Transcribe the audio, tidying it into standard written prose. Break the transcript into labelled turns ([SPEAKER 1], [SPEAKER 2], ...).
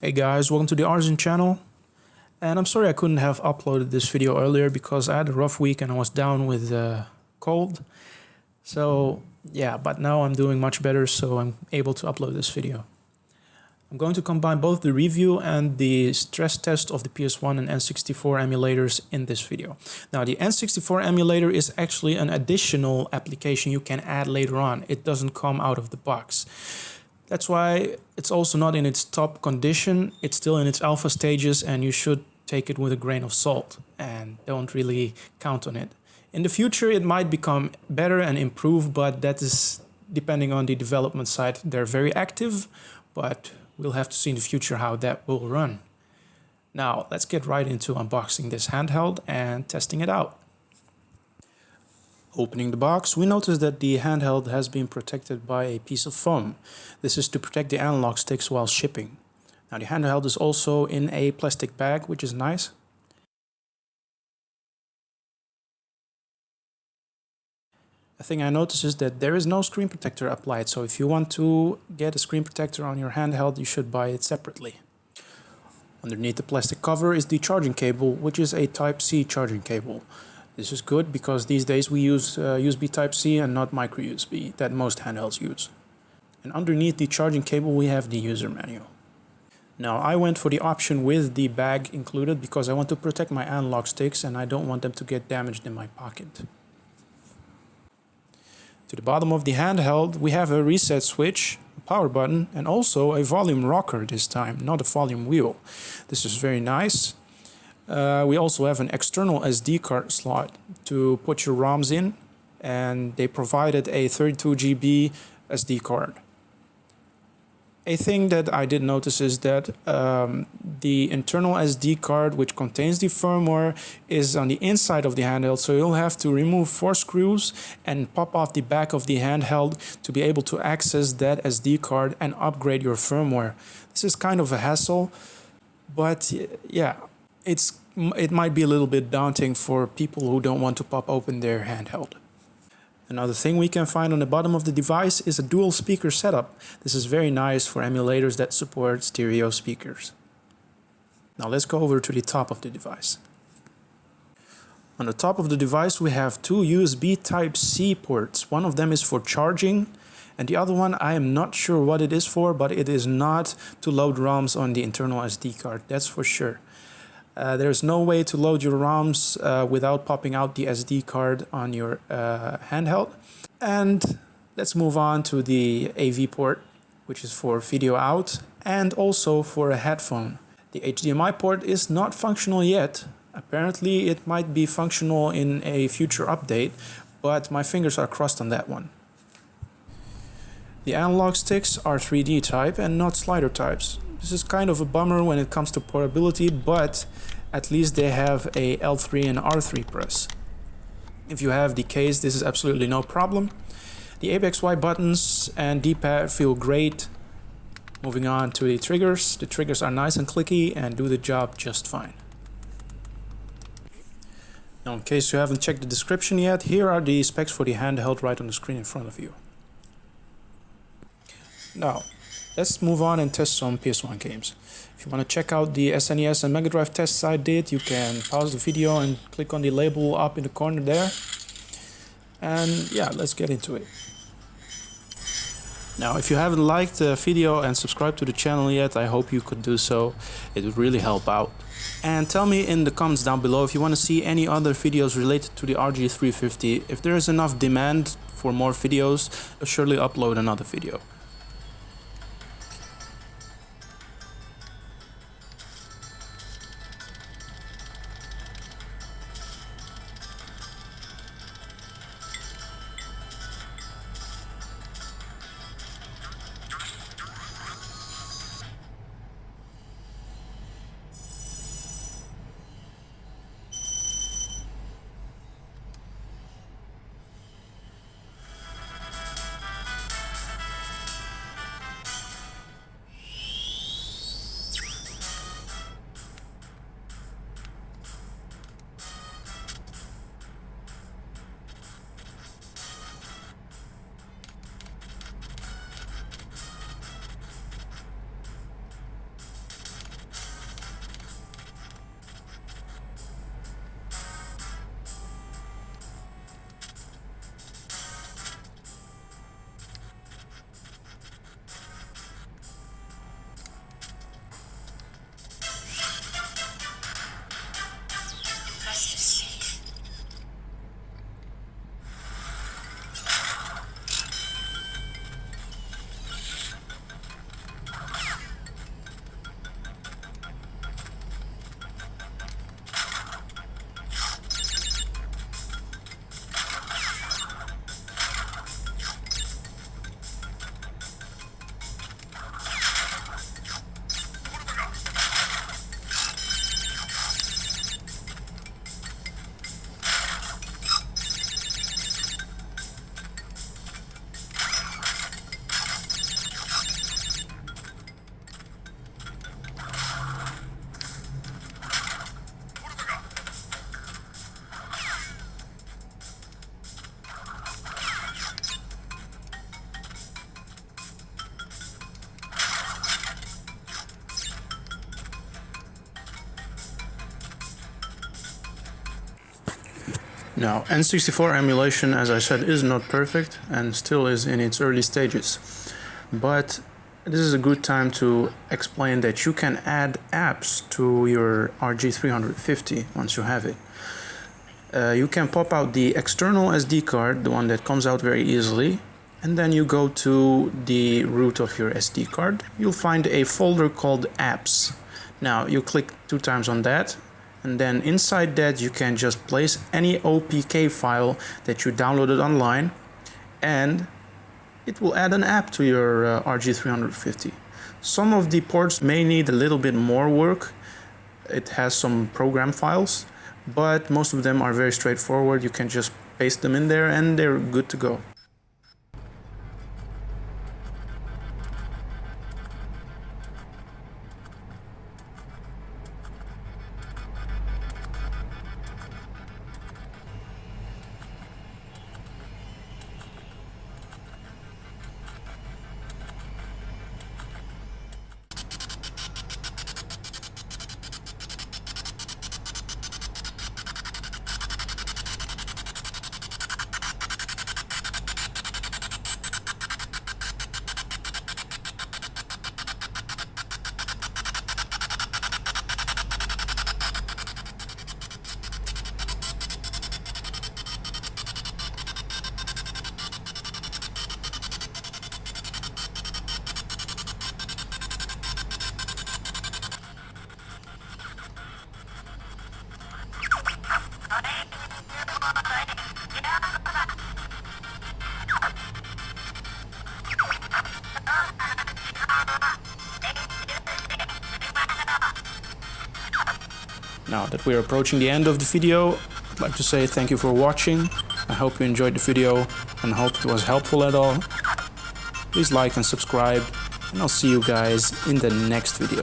[SPEAKER 1] Hey guys, welcome to the Artisan channel. And I'm sorry I couldn't have uploaded this video earlier because I had a rough week and I was down with cold. So yeah, but now I'm doing much better, so I'm able to upload this video. I'm going to combine both the review and the stress test of the PS1 and N64 emulators in this video. Now the N64 emulator is actually an additional application you can add later on. It doesn't come out of the box. That's why it's also not in its top condition. It's still in its alpha stages and you should take it with a grain of salt and don't really count on it. In the future it might become better and improve, but that is depending on the development side. They're very active, but we'll have to see in the future how that will run. Now let's get right into unboxing this handheld and testing it out. Opening the box, we notice that the handheld has been protected by a piece of foam. This is to protect the analog sticks while shipping. Now the handheld is also in a plastic bag, which is nice. A thing I notice is that there is no screen protector applied, so if you want to get a screen protector on your handheld, you should buy it separately. Underneath the plastic cover is the charging cable, which is a Type-C charging cable. This is good because these days we use USB Type-C and not micro USB that most handhelds use. And underneath the charging cable we have the user manual. Now I went for the option with the bag included because I want to protect my analog sticks and I don't want them to get damaged in my pocket. To the bottom of the handheld we have a reset switch, a power button and also a volume rocker this time, not a volume wheel. This is very nice. We also have an external SD card slot to put your ROMs in, and they provided a 32 GB SD card. A thing that I did notice is that the internal SD card, which contains the firmware, is on the inside of the handheld, so you'll have to remove 4 screws and pop off the back of the handheld to be able to access that SD card and upgrade your firmware. This is kind of a hassle, but yeah. It might be a little bit daunting for people who don't want to pop open their handheld. Another thing we can find on the bottom of the device is a dual speaker setup. This is very nice for emulators that support stereo speakers. Now let's go over to the top of the device. On the top of the device we have 2 USB Type-C ports. One of them is for charging and the other one I am not sure what it is for, but it is not to load ROMs on the internal SD card, that's for sure. There's no way to load your ROMs without popping out the SD card on your handheld. And let's move on to the AV port, which is for video out and also for a headphone. The HDMI port is not functional yet. Apparently it might be functional in a future update, but my fingers are crossed on that one. The analog sticks are 3D type and not slider types. This is kind of a bummer when it comes to portability, but at least they have a L3 and R3 press. If you have the case, this is absolutely no problem. The ABXY buttons and D-pad feel great. Moving on to the triggers. The triggers are nice and clicky and do the job just fine. Now, in case you haven't checked the description yet, here are the specs for the handheld right on the screen in front of you. Now, let's move on and test some PS1 games. If you want to check out the SNES and Mega Drive tests I did, you can pause the video and click on the label up in the corner there. And yeah, let's get into it. Now, if you haven't liked the video and subscribed to the channel yet, I hope you could do so. It would really help out. And tell me in the comments down below if you want to see any other videos related to the RG350. If there is enough demand for more videos, I'll surely upload another video. Now, N64 emulation, as I said, is not perfect and still is in its early stages. But this is a good time to explain that you can add apps to your RG350 once you have it. You can pop out the external SD card, the one that comes out very easily, and then you go to the root of your SD card. You'll find a folder called apps. Now you click 2 times on that, and then inside that you can just place any OPK file that you downloaded online, and it will add an app to your RG350. Some of the ports may need a little bit more work. It has some program files, but most of them are very straightforward. You can just paste them in there and they're good to go. Now that we're approaching the end of the video, I'd like to say thank you for watching. I hope you enjoyed the video and hope it was helpful at all. Please like and subscribe, and I'll see you guys in the next video.